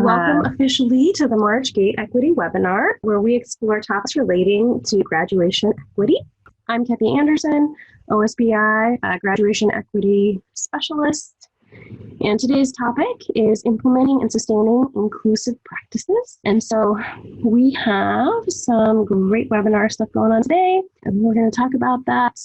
Welcome officially to the March GATE Equity webinar, where we explore topics relating to graduation equity. I'm Kefi Andersen, OSPI, Graduation Equity Specialist. And today's topic is implementing and sustaining inclusive practices. And so we have some great webinar stuff going on today, and we're going to talk about that.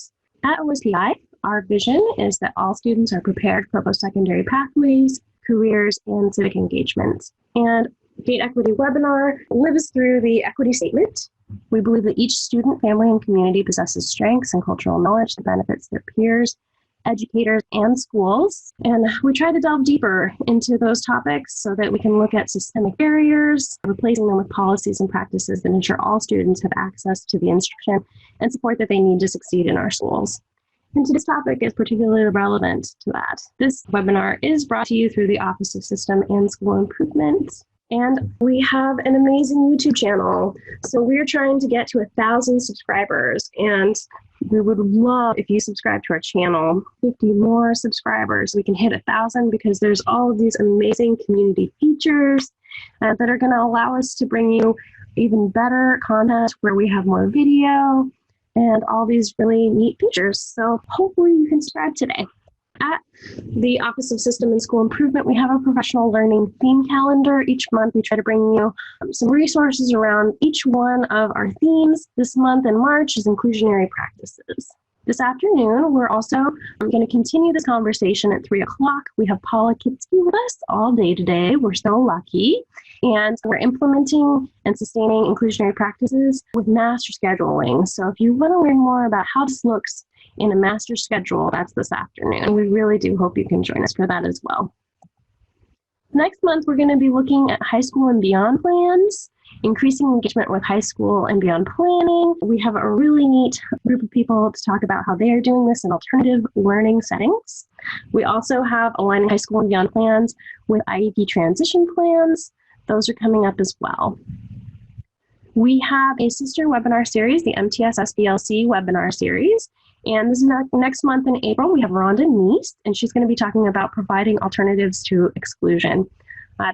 At OSPI, our vision is that all students are prepared for post-secondary pathways, careers, and civic engagement. And GATE Equity webinar lives through the equity statement. We believe that each student, family, and community possesses strengths and cultural knowledge that benefits their peers, educators, and schools. And we try to delve deeper into those topics so that we can look at systemic barriers, replacing them with policies and practices that ensure all students have access to the instruction and support that they need to succeed in our schools. And today's topic is particularly relevant to that. This webinar is brought to you through the Office of System and School Improvement. And we have an amazing YouTube channel. So we're trying to get to 1,000 subscribers. And we would love if you subscribe to our channel. 50 more subscribers, we can hit 1,000 because there's all of these amazing community features that are going to allow us to bring you even better content where we have more video and all these really neat features. So hopefully you can subscribe today. At the Office of System and School Improvement, we have a professional learning theme calendar. Each month we try to bring you some resources around each one of our themes. This month in March is inclusionary practices. This afternoon, we're also going to continue this conversation at 3 o'clock. We have Paula Kitzke with us all day today. We're so lucky. And we're implementing and sustaining inclusionary practices with master scheduling. So if you want to learn more about how this looks in a master schedule, that's this afternoon. We really do hope you can join us for that as well. Next month, we're going to be looking at high school and beyond plans, increasing engagement with high school and beyond planning. We have a really neat group of people to talk about how they are doing this in alternative learning settings. We also have aligning high school and beyond plans with IEP transition plans. Those are coming up as well. We have a sister webinar series, the MTSS BLC webinar series. And this is next month in April. We have Rhonda Neist, and she's going to be talking about providing alternatives to exclusion.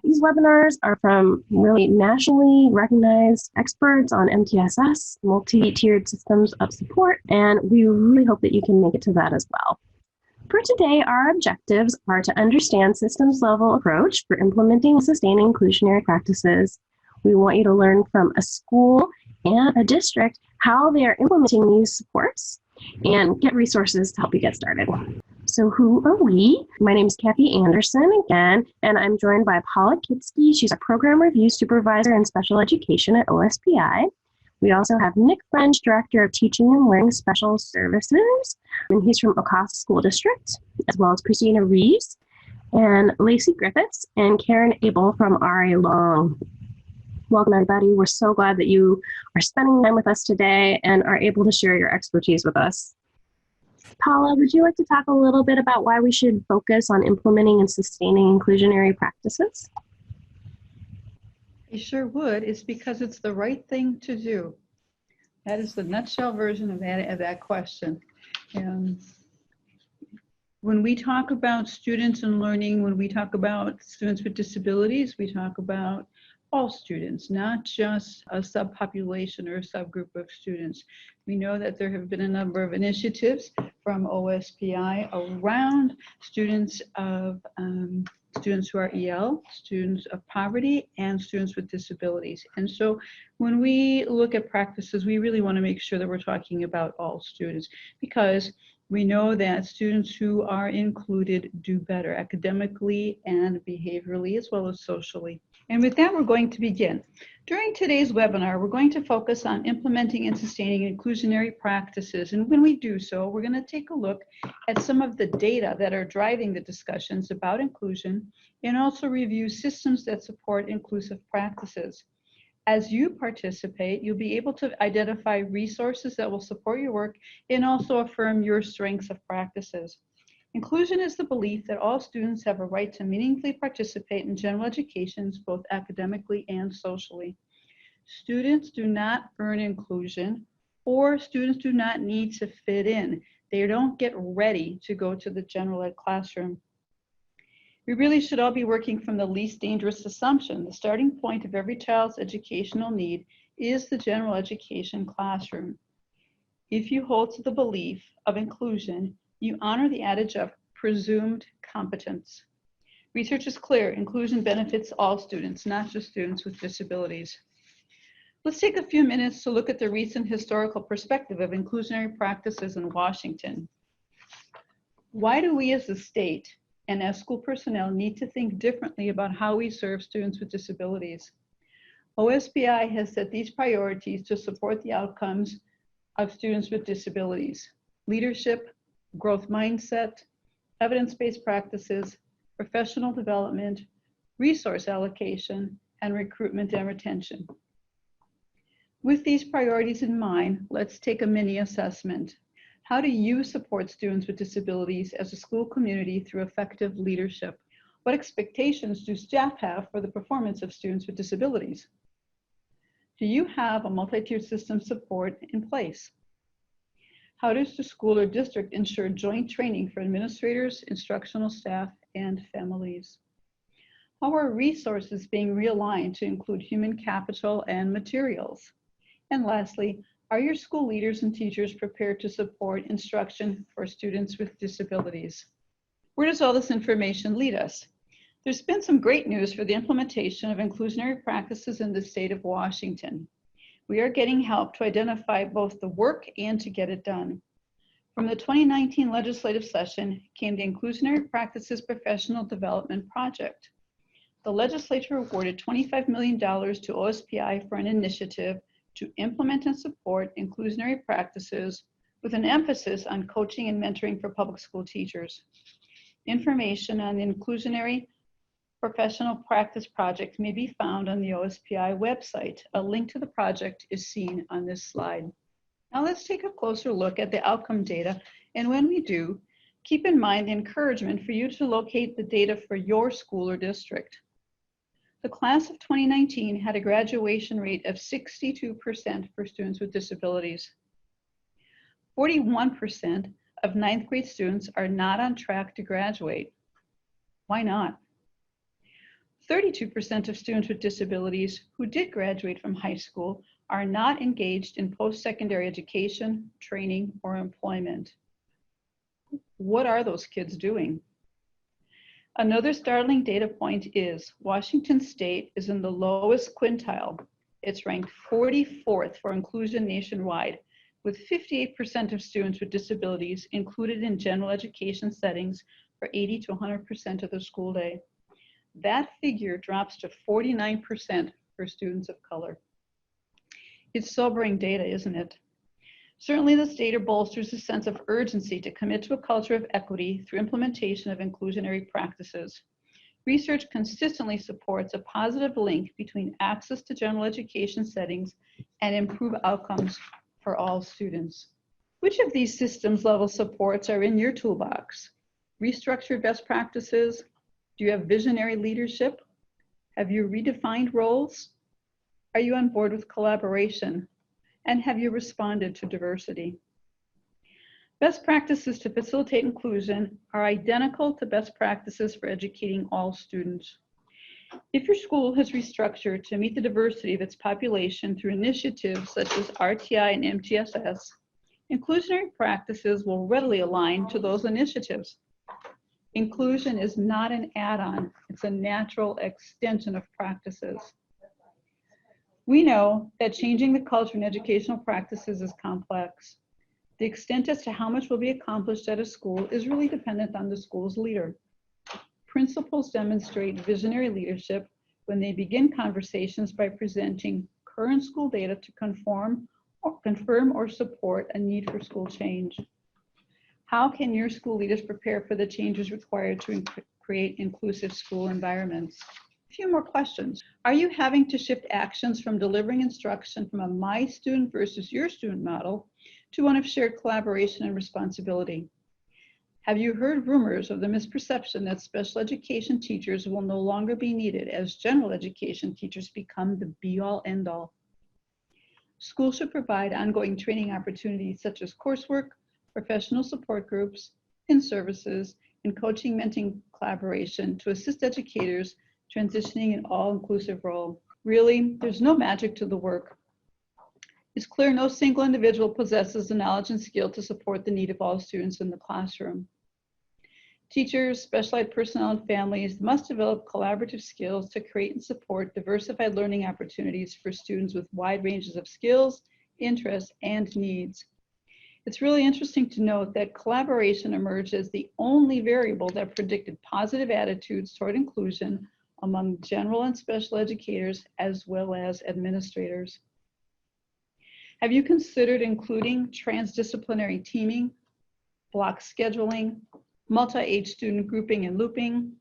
These webinars are from really nationally recognized experts on MTSS, multi-tiered systems of support, and we really hope that you can make it to that as well. For today, our objectives are to understand systems-level approach for implementing and sustaining inclusionary practices. We want you to learn from a school and a district how they are implementing these supports and get resources to help you get started. So who are we? My name is Kefi Andersen again, and I'm joined by Paula Kitzke. She's a Program Review Supervisor in Special Education at OSPI. We also have Nick French, Director of Teaching and Learning Special Services, and he's from Ocosta School District, as well as Christina Reeves, and Lacey Griffiths, and Karen Abel from RA Long. Welcome, everybody. We're so glad that you are spending time with us today and are able to share your expertise with us. Paula, would you like to talk a little bit about why we should focus on implementing and sustaining inclusionary practices? I sure would. It's because it's the right thing to do. That is the nutshell version of that question. And when we talk about students and learning, when we talk about students with disabilities, we talk about all students, not just a subpopulation or a subgroup of students. We know that there have been a number of initiatives from OSPI around students who are EL, students of poverty, and students with disabilities. And so when we look at practices, we really want to make sure that we're talking about all students, because we know that students who are included do better academically and behaviorally, as well as socially. And with that, we're going to begin. During today's webinar, we're going to focus on implementing and sustaining inclusionary practices. And when we do so, we're going to take a look at some of the data that are driving the discussions about inclusion, and also review systems that support inclusive practices. As you participate, you'll be able to identify resources that will support your work and also affirm your strengths of practices. Inclusion is the belief that all students have a right to meaningfully participate in general education, both academically and socially. Students do not earn inclusion, or students do not need to fit in. They don't get ready to go to the general ed classroom. We really should all be working from the least dangerous assumption. The starting point of every child's educational need is the general education classroom. If you hold to the belief of inclusion, you honor the adage of presumed competence. Research is clear, inclusion benefits all students, not just students with disabilities. Let's take a few minutes to look at the recent historical perspective of inclusionary practices in Washington. Why do we as a state and as school personnel need to think differently about how we serve students with disabilities? OSPI has set these priorities to support the outcomes of students with disabilities: leadership, growth mindset, evidence-based practices, professional development, resource allocation, and recruitment and retention. With these priorities in mind, let's take a mini assessment. How do you support students with disabilities as a school community through effective leadership? What expectations do staff have for the performance of students with disabilities? Do you have a multi-tiered system support in place? How does the school or district ensure joint training for administrators, instructional staff, and families? How are resources being realigned to include human capital and materials? And lastly, are your school leaders and teachers prepared to support instruction for students with disabilities? Where does all this information lead us? There's been some great news for the implementation of inclusionary practices in the state of Washington. We are getting help to identify both the work and to get it done. From the 2019 legislative session came the Inclusionary Practices Professional Development Project. The legislature awarded $25 million to OSPI for an initiative to implement and support inclusionary practices with an emphasis on coaching and mentoring for public school teachers. Information on the Inclusionary Professional Practice Project may be found on the OSPI website. A link to the project is seen on this slide. Now let's take a closer look at the outcome data, and when we do, keep in mind the encouragement for you to locate the data for your school or district. The class of 2019 had a graduation rate of 62% for students with disabilities. 41% of 9th grade students are not on track to graduate. Why not? 32% of students with disabilities who did graduate from high school are not engaged in post-secondary education, training, or employment. What are those kids doing? Another startling data point is Washington State is in the lowest quintile. It's ranked 44th for inclusion nationwide, with 58% of students with disabilities included in general education settings for 80 to 100% of the school day. That figure drops to 49% for students of color. It's sobering data, isn't it? Certainly this data bolsters a sense of urgency to commit to a culture of equity through implementation of inclusionary practices. Research consistently supports a positive link between access to general education settings and improved outcomes for all students. Which of these systems level supports are in your toolbox? Restructured best practices? Do you have visionary leadership? Have you redefined roles? Are you on board with collaboration? And have you responded to diversity? Best practices to facilitate inclusion are identical to best practices for educating all students. If your school has restructured to meet the diversity of its population through initiatives such as RTI and MTSS, inclusionary practices will readily align to those initiatives. Inclusion is not an add-on, it's a natural extension of practices. We know that changing the culture in educational practices is complex. The extent as to how much will be accomplished at a school is really dependent on the school's leader. Principals demonstrate visionary leadership when they begin conversations by presenting current school data to confirm or support a need for school change. How can your school leaders prepare for the changes required to create inclusive school environments? A few more questions. Are you having to shift actions from delivering instruction from a my student versus your student model to one of shared collaboration and responsibility? Have you heard rumors of the misperception that special education teachers will no longer be needed as general education teachers become the be-all end-all? Schools should provide ongoing training opportunities such as coursework, professional support groups, in-services, and coaching mentoring collaboration to assist educators transitioning an all-inclusive role. Really, there's no magic to the work. It's clear no single individual possesses the knowledge and skill to support the need of all students in the classroom. Teachers, special ed personnel, and families must develop collaborative skills to create and support diversified learning opportunities for students with wide ranges of skills, interests, and needs. It's really interesting to note that collaboration emerged as the only variable that predicted positive attitudes toward inclusion among general and special educators as well as administrators. Have you considered including transdisciplinary teaming, block scheduling, multi-age student grouping and looping,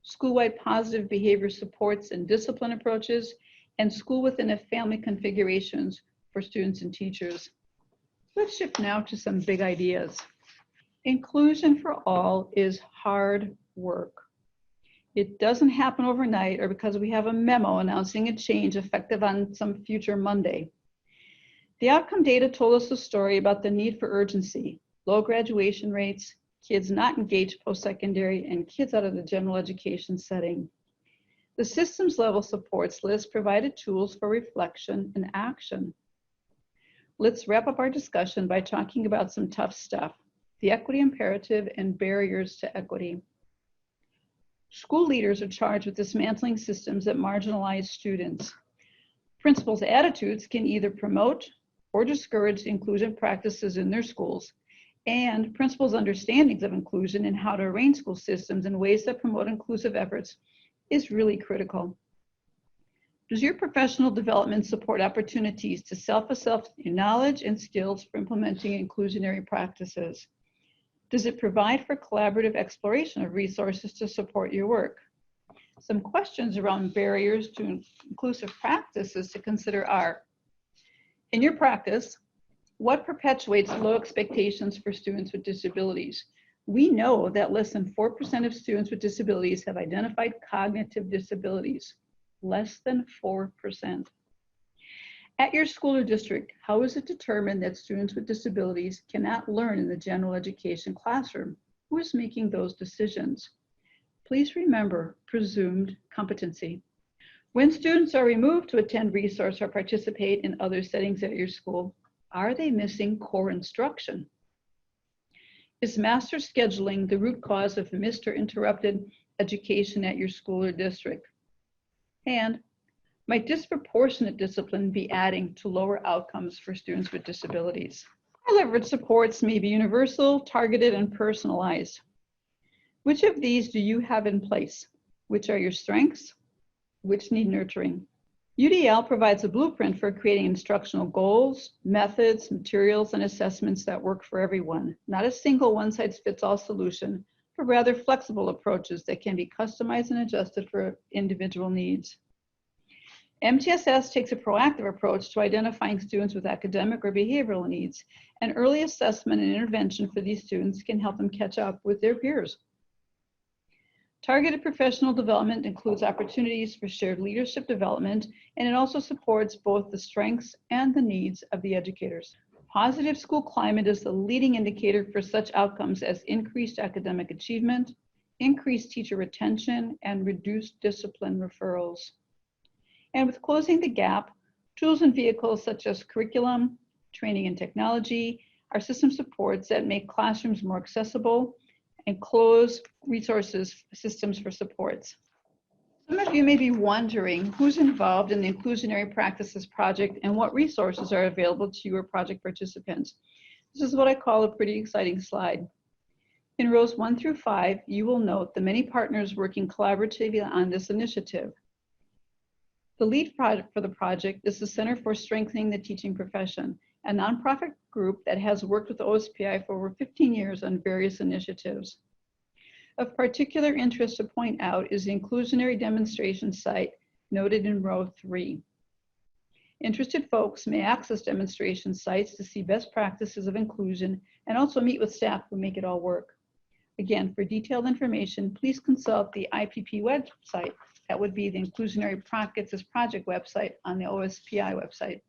school-wide positive behavior supports and discipline approaches, and school within a family configurations for students and teachers? Let's shift now to some big ideas. Inclusion for all is hard work. It doesn't happen overnight or because we have a memo announcing a change effective on some future Monday. The outcome data told us a story about the need for urgency, low graduation rates, kids not engaged post-secondary, and kids out of the general education setting. The systems level supports list provided tools for reflection and action. Let's wrap up our discussion by talking about some tough stuff, the equity imperative and barriers to equity. School leaders are charged with dismantling systems that marginalize students. Principals' attitudes can either promote or discourage inclusion practices in their schools, and principals' understandings of inclusion and how to arrange school systems in ways that promote inclusive efforts is really critical. Does your professional development support opportunities to self-assess your knowledge and skills for implementing inclusionary practices? Does it provide for collaborative exploration of resources to support your work? Some questions around barriers to inclusive practices to consider are, in your practice, what perpetuates low expectations for students with disabilities? We know that less than 4% of students with disabilities have identified cognitive disabilities, less than 4%. At your school or district, how is it determined that students with disabilities cannot learn in the general education classroom? Who is making those decisions? Please remember presumed competency. When students are removed to attend resource or participate in other settings at your school, are they missing core instruction? Is master scheduling the root cause of missed or interrupted education at your school or district? And might disproportionate discipline be adding to lower outcomes for students with disabilities? High leverage supports may be universal, targeted, and personalized. Which of these do you have in place? Which are your strengths? Which need nurturing? UDL provides a blueprint for creating instructional goals, methods, materials, and assessments that work for everyone, not a single one-size-fits-all solution, but rather flexible approaches that can be customized and adjusted for individual needs. MTSS takes a proactive approach to identifying students with academic or behavioral needs, and early assessment and intervention for these students can help them catch up with their peers. Targeted professional development includes opportunities for shared leadership development, and it also supports both the strengths and the needs of the educators. Positive school climate is the leading indicator for such outcomes as increased academic achievement, increased teacher retention, and reduced discipline referrals. And with closing the gap, tools and vehicles such as curriculum, training and technology are system supports that make classrooms more accessible and close resources systems for supports. Some of you may be wondering who's involved in the Inclusionary Practices Project and what resources are available to your project participants. This is what I call a pretty exciting slide. In rows 1 through 5, you will note the many partners working collaboratively on this initiative. The lead project for the project is the Center for Strengthening the Teaching Profession, a nonprofit group that has worked with OSPI for over 15 years on various initiatives. Of particular interest to point out is the Inclusionary demonstration site noted in row 3. Interested folks may access demonstration sites to see best practices of inclusion and also meet with staff who make it all work. Again, for detailed information, please consult the IPP website. That would be the Inclusionary Practices Project website on the OSPI website.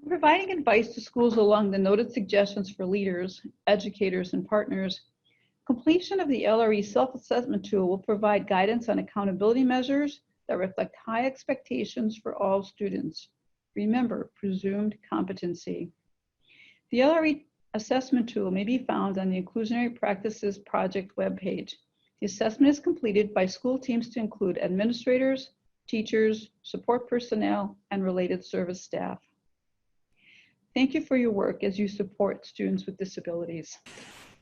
Providing advice to schools along the noted suggestions for leaders, educators, and partners. Completion of the LRE self-assessment tool will provide guidance on accountability measures that reflect high expectations for all students. Remember, presumed competency. The LRE assessment tool may be found on the Inclusionary Practices Project webpage. The assessment is completed by school teams to include administrators, teachers, support personnel, and related service staff. Thank you for your work as you support students with disabilities.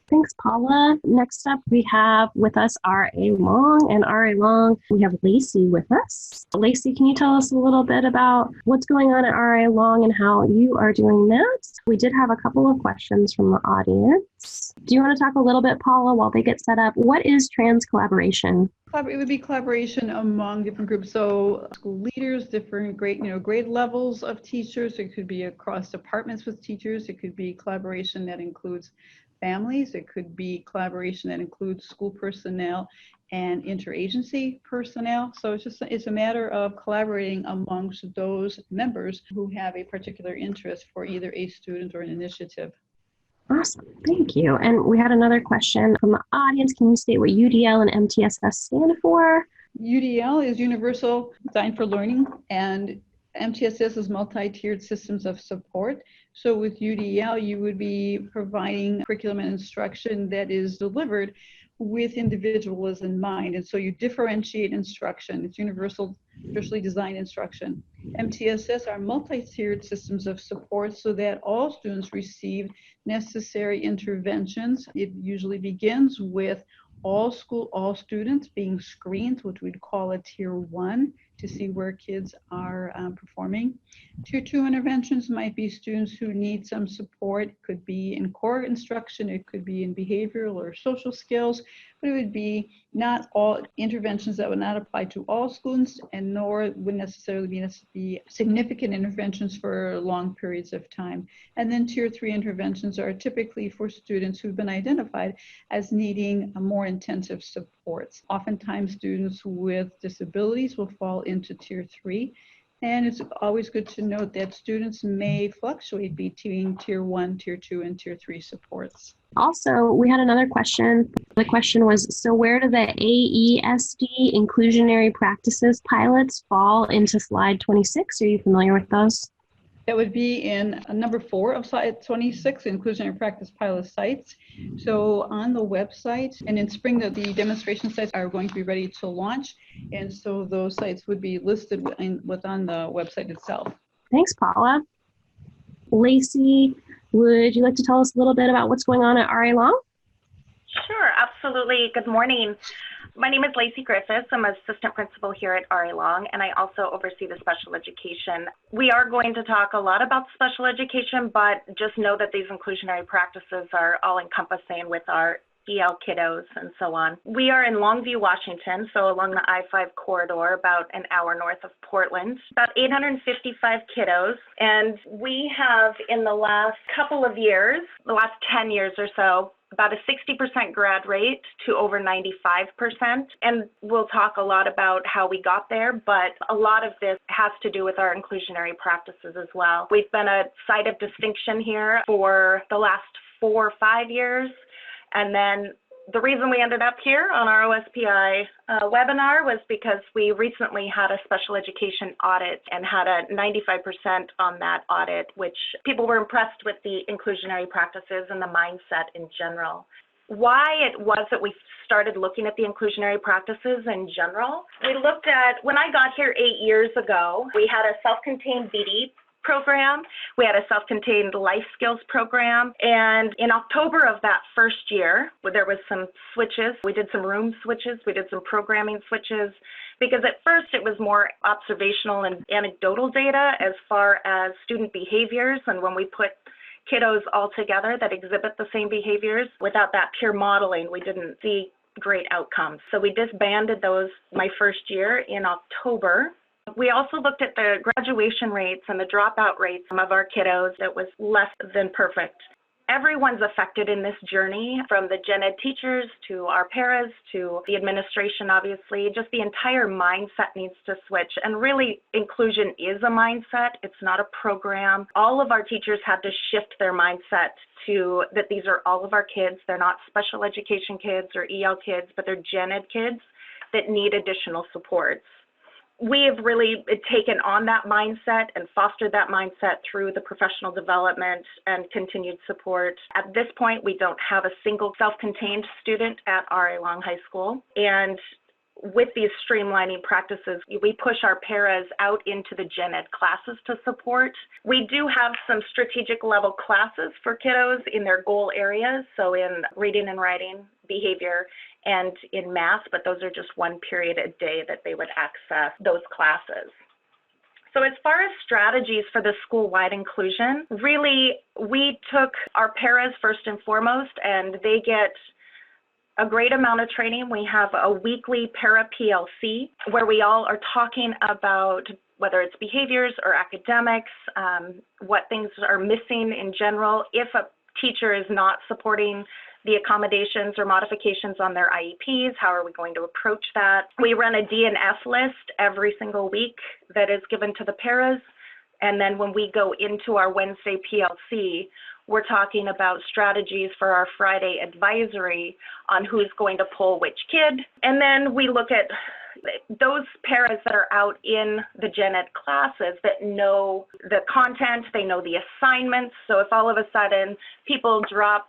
Thanks, Paula. Next up, we have with us R.A. Long. And R.A. Long, we have Lacey with us. Lacey, can you tell us a little bit about what's going on at R.A. Long and how you are doing that? We did have a couple of questions from the audience. Do you want to talk a little bit, Paula, while they get set up? What is trans collaboration? It would be collaboration among different groups. So school leaders, different grade levels of teachers. It could be across departments with teachers. It could be collaboration that includes families. It could be collaboration that includes school personnel and interagency personnel. So it's a matter of collaborating amongst those members who have a particular interest for either a student or an initiative. Awesome, thank you. And we had another question from the audience. Can you state what UDL and MTSS stand for? UDL is Universal Design for Learning, and MTSS is multi-tiered systems of support. So with UDL, you would be providing curriculum and instruction that is delivered with individuals in mind. And so you differentiate instruction. It's universally designed instruction. MTSS are multi-tiered systems of support so that all students receive necessary interventions. It usually begins with all students being screened, which we'd call a tier 1, to see where kids are performing. Tier 2 interventions might be students who need some support. It could be in core instruction, it could be in behavioral or social skills, but it would be not all interventions that would not apply to all students, and nor would necessarily be significant interventions for long periods of time. And then tier 3 interventions are typically for students who've been identified as needing a more intensive supports. Oftentimes students with disabilities will fall into tier 3. And it's always good to note that students may fluctuate between tier 1, tier 2, and tier 3 supports. Also, we had another question. The question was, so where do the AESD inclusionary practices pilots fall into slide 26? Are you familiar with those? That would be in number 4 of slide 26, inclusionary practice pilot sites. So on the website, and in spring, the demonstration sites are going to be ready to launch. And so those sites would be listed within the website itself. Thanks, Paula. Lacey, would you like to tell us a little bit about what's going on at RA Long? Sure, absolutely. Good morning. My name is Lacey Griffiths. I'm assistant principal here at RA Long, and I also oversee the special education. We are going to talk a lot about special education, but just know that these inclusionary practices are all encompassing with our EL kiddos and so on. We are in Longview, Washington, so along the I-5 corridor, about an hour north of Portland. About 855 kiddos, and we have in the last couple of years, the last 10 years or so, about a 60% grad rate to over 95%. And we'll talk a lot about how we got there, but a lot of this has to do with our inclusionary practices as well. We've been a site of distinction here for the last 4 or 5 years. And then the reason we ended up here on our OSPI webinar was because we recently had a special education audit and had a 95% on that audit, which people were impressed with the inclusionary practices and the mindset in general. Why it was that we started looking at the inclusionary practices in general, we looked at, when I got here 8 years ago, we had a self-contained BD program. We had a self-contained life skills program. And in October of that first year, there was some switches. We did some room switches. We did some programming switches, because at first it was more observational and anecdotal data as far as student behaviors. And when we put kiddos all together that exhibit the same behaviors, without that peer modeling, we didn't see great outcomes. So we disbanded those my first year in October. We also looked at the graduation rates and the dropout rates of our kiddos that was less than perfect. Everyone's affected in this journey, from the gen ed teachers to our paras to the administration, obviously. Just the entire mindset needs to switch. And really, inclusion is a mindset. It's not a program. All of our teachers had to shift their mindset to that these are all of our kids. They're not special education kids or EL kids, but they're gen ed kids that need additional supports. We have really taken on that mindset and fostered that mindset through the professional development and continued support. At this point, we don't have a single self-contained student at RA Long High School. And with these streamlining practices, we push our paras out into the gen ed classes to support. We do have some strategic level classes for kiddos in their goal areas, so in reading and writing, behavior, and in math, but those are just one period a day that they would access those classes. So as far as strategies for the school-wide inclusion, really, we took our paras first and foremost, and they get a great amount of training. We have a weekly para PLC where we all are talking about whether it's behaviors or academics, what things are missing in general. If a teacher is not supporting the accommodations or modifications on their IEPs, how are we going to approach that? We run a D&F list every single week that is given to the paras. And then when we go into our Wednesday PLC, we're talking about strategies for our Friday advisory on who's going to pull which kid. And then we look at those paras that are out in the gen ed classes that know the content, they know the assignments. So if all of a sudden people drop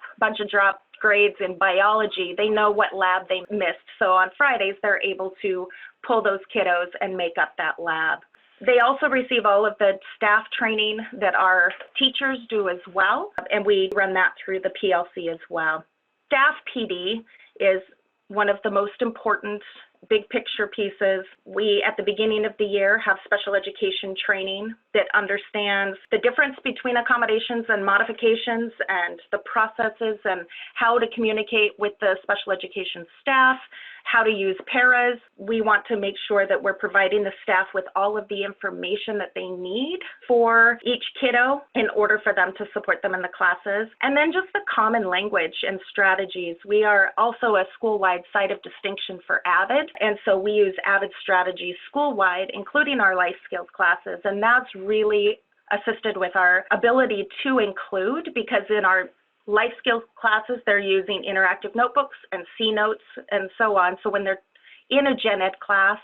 grades in biology, they know what lab they missed. So on Fridays, they're able to pull those kiddos and make up that lab. They also receive all of the staff training that our teachers do as well, and we run that through the PLC as well. Staff PD is one of the most important big picture pieces. We, at the beginning of the year, have special education training that understands the difference between accommodations and modifications and the processes and how to communicate with the special education staff, how to use paras. We want to make sure that we're providing the staff with all of the information that they need for each kiddo in order for them to support them in the classes. And then just the common language and strategies. We are also a school-wide site of distinction for AVID, and so we use AVID strategies school-wide, including our life skills classes, and that's really assisted with our ability to include, because in our life skills classes, they're using interactive notebooks and C notes and so on. So when they're in a gen ed class,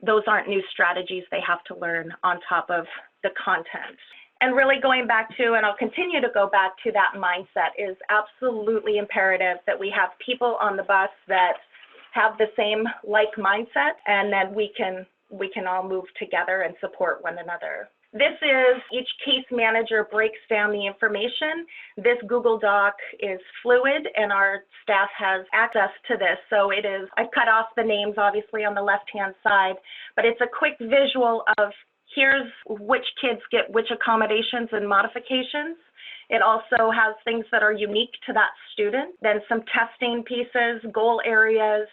those aren't new strategies they have to learn on top of the content. And really going back to, and I'll continue to go back to that mindset, is absolutely imperative that we have people on the bus that have the same like mindset, and then we can all move together and support one another. This is, each case manager breaks down the information. This Google Doc is fluid and our staff has access to this. So it is, I've cut off the names obviously on the left-hand side, but it's a quick visual of here's which kids get which accommodations and modifications. It also has things that are unique to that student, then some testing pieces, goal areas,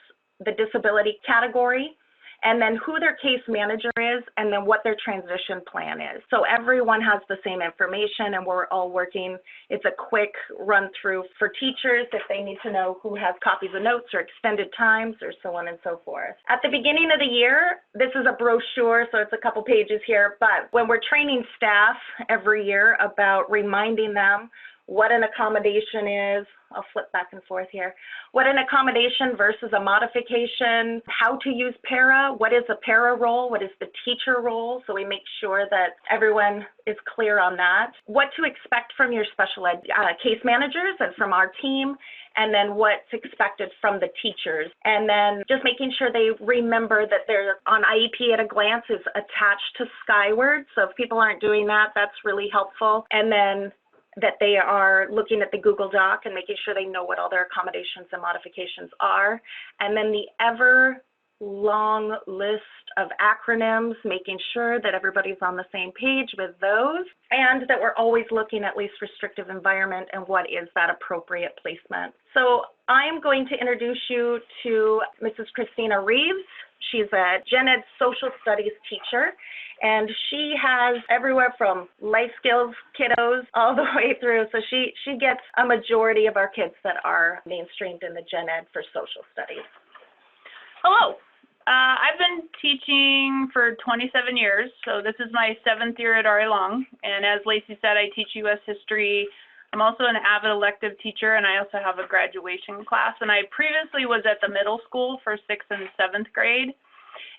the disability category, and then who their case manager is, and then what their transition plan is. So everyone has the same information and we're all working. It's a quick run through for teachers if they need to know who has copies of notes or extended times or so on and so forth. At the beginning of the year, this is a brochure, so it's a couple pages here, but when we're training staff every year about reminding them what an accommodation is, I'll flip back and forth here, what an accommodation versus a modification, how to use para, what is a para role, what is the teacher role, so we make sure that everyone is clear on that, what to expect from your special ed case managers and from our team, and then what's expected from the teachers. And then just making sure they remember that they're on IEP at a glance is attached to Skyward, so if people aren't doing that, that's really helpful. And then that they are looking at the Google Doc and making sure they know what all their accommodations and modifications are. And then the ever long list of acronyms, making sure that everybody's on the same page with those, and that we're always looking at least restrictive environment and what is that appropriate placement. So I'm going to introduce you to Mrs. Christina Reeves. She's a gen ed social studies teacher, and she has everywhere from life skills kiddos all the way through. So she gets a majority of our kids that are mainstreamed in the gen ed for social studies. Hello. I've been teaching for 27 years, so this is my 7th year at RA Long. And as Lacey said, I teach U.S. history. I'm also an avid elective teacher, and I also have a graduation class. And I previously was at the middle school for 6th and 7th grade.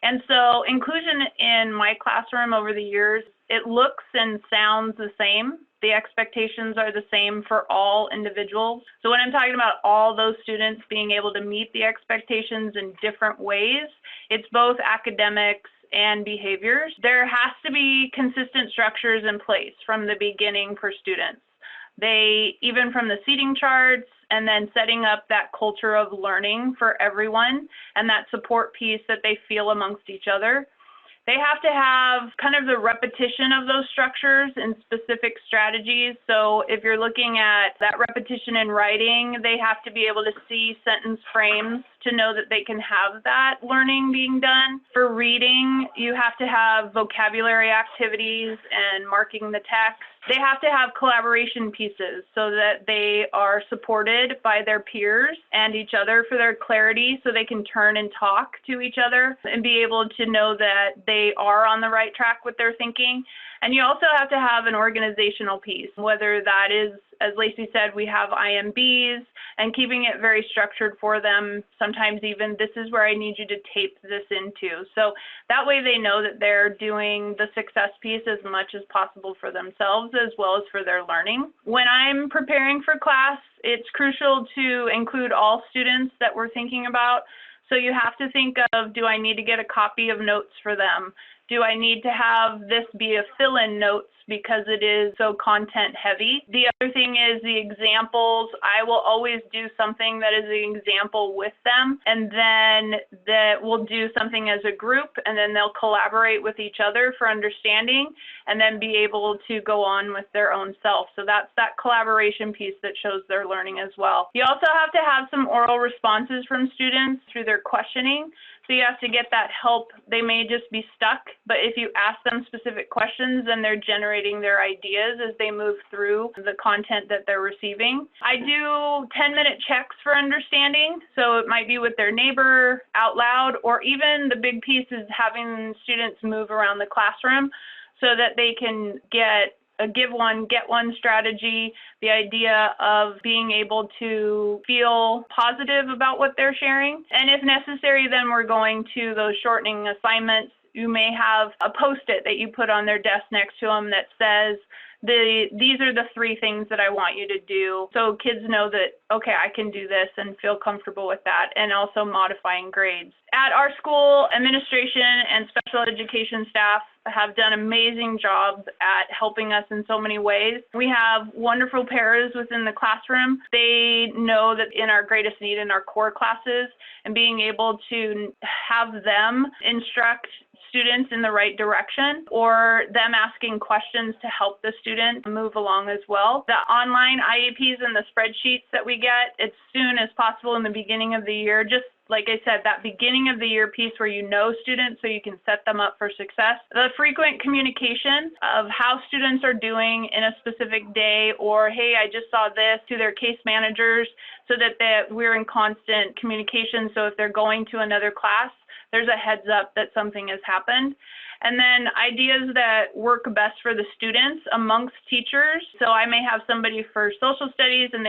And so inclusion in my classroom over the years, it looks and sounds the same. The expectations are the same for all individuals. So when I'm talking about all those students being able to meet the expectations in different ways, it's both academics and behaviors. There has to be consistent structures in place from the beginning for students. Even from the seating charts, and then setting up that culture of learning for everyone and that support piece that they feel amongst each other. They have to have kind of the repetition of those structures and specific strategies. So if you're looking at that repetition in writing, they have to be able to see sentence frames to know that they can have that learning being done. For reading, you have to have vocabulary activities and marking the text. They have to have collaboration pieces so that they are supported by their peers and each other for their clarity, so they can turn and talk to each other and be able to know that they are on the right track with their thinking. And you also have to have an organizational piece, whether that is, as Lacey said, we have IMBs and keeping it very structured for them. Sometimes even, this is where I need you to tape this into. So that way they know that they're doing the success piece as much as possible for themselves as well as for their learning. When I'm preparing for class, it's crucial to include all students that we're thinking about. So you have to think of, do I need to get a copy of notes for them? Do I need to have this be a fill-in notes because it is so content heavy? The other thing is the examples. I will always do something that is an example with them, and then that we'll do something as a group, and then they'll collaborate with each other for understanding and then be able to go on with their own self. So that's that collaboration piece that shows their learning as well. You also have to have some oral responses from students through their questioning. So you have to get that help. They may just be stuck, but if you ask them specific questions, then they're generating their ideas as they move through the content that they're receiving. I do 10-minute checks for understanding. So it might be with their neighbor out loud, or even the big piece is having students move around the classroom so that they can get a give one, get one strategy, the idea of being able to feel positive about what they're sharing. And if necessary, then we're going to those shortening assignments. You may have a Post-it that you put on their desk next to them that says, these are the 3 things that I want you to do. So kids know that, okay, I can do this and feel comfortable with that, and also modifying grades. At our school, administration and special education staff have done amazing jobs at helping us in so many ways. We have wonderful paras within the classroom. They know that in our greatest need in our core classes, and being able to have them instruct students in the right direction, or them asking questions to help the student move along as well. The online IEPs and the spreadsheets that we get as soon as possible in the beginning of the year, just like I said, that beginning of the year piece where you know students so you can set them up for success. The frequent communication of how students are doing in a specific day, or, hey, I just saw this, to their case managers, so that we're in constant communication. So if they're going to another class, there's a heads up that something has happened. And then ideas that work best for the students amongst teachers. So I may have somebody for social studies, and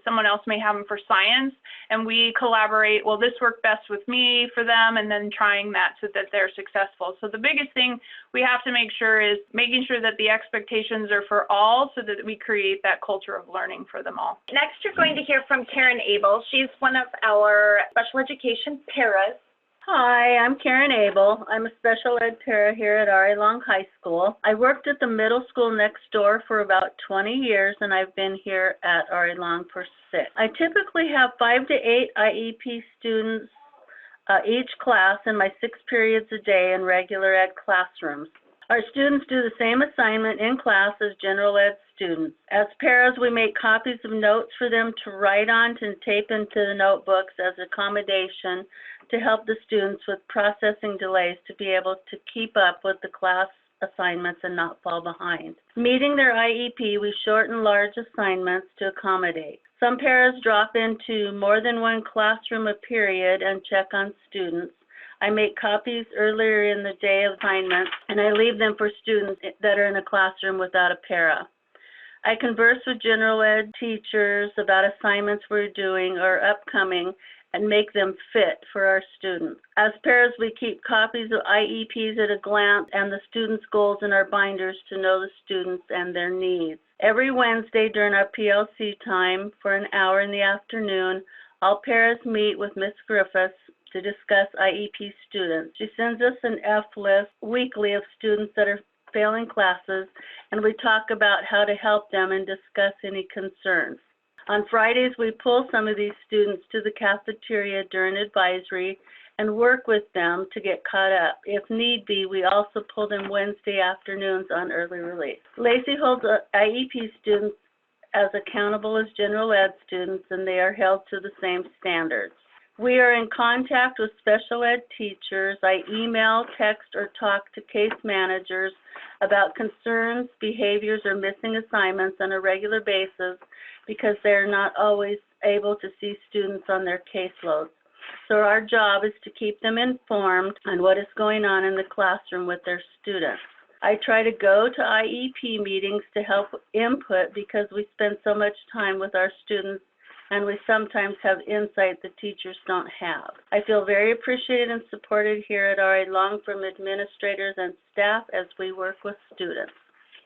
someone else may have them for science, and we collaborate. Well, this worked best with me for them, and then trying that so that they're successful. So the biggest thing we have to make sure is making sure that the expectations are for all, so that we create that culture of learning for them all. Next, you're going to hear from Karen Abel. She's one of our special education paras. Hi, I'm Karen Abel. I'm a special ed para here at RA Long High School. I worked at the middle school next door for about 20 years, and I've been here at RA Long for 6. I typically have 5 to 8 IEP students each class in my 6 periods a day in regular ed classrooms. Our students do the same assignment in class as general ed students. As paras, we make copies of notes for them to write on and tape into the notebooks as accommodation to help the students with processing delays to be able to keep up with the class assignments and not fall behind. Meeting their IEP, we shorten large assignments to accommodate. Some paras drop into more than one classroom a period and check on students. I make copies earlier in the day of assignments, and I leave them for students that are in a classroom without a para. I converse with general ed teachers about assignments we're doing or upcoming and make them fit for our students. As paras, we keep copies of IEPs at a glance and the students' goals in our binders to know the students and their needs. Every Wednesday during our PLC time for an hour in the afternoon, all paras meet with Ms. Griffiths to discuss IEP students. She sends us an F list weekly of students that are failing classes, and we talk about how to help them and discuss any concerns. On Fridays, we pull some of these students to the cafeteria during advisory and work with them to get caught up. If need be, we also pull them Wednesday afternoons on early release. Lacey holds IEP students as accountable as general ed students, and they are held to the same standards. We are in contact with special ed teachers. I email, text, or talk to case managers about concerns, behaviors, or missing assignments on a regular basis because they're not always able to see students on their caseloads. So our job is to keep them informed on what is going on in the classroom with their students. I try to go to IEP meetings to help input because we spend so much time with our students and we sometimes have insight the teachers don't have. I feel very appreciated and supported here at RA Long from administrators and staff as we work with students.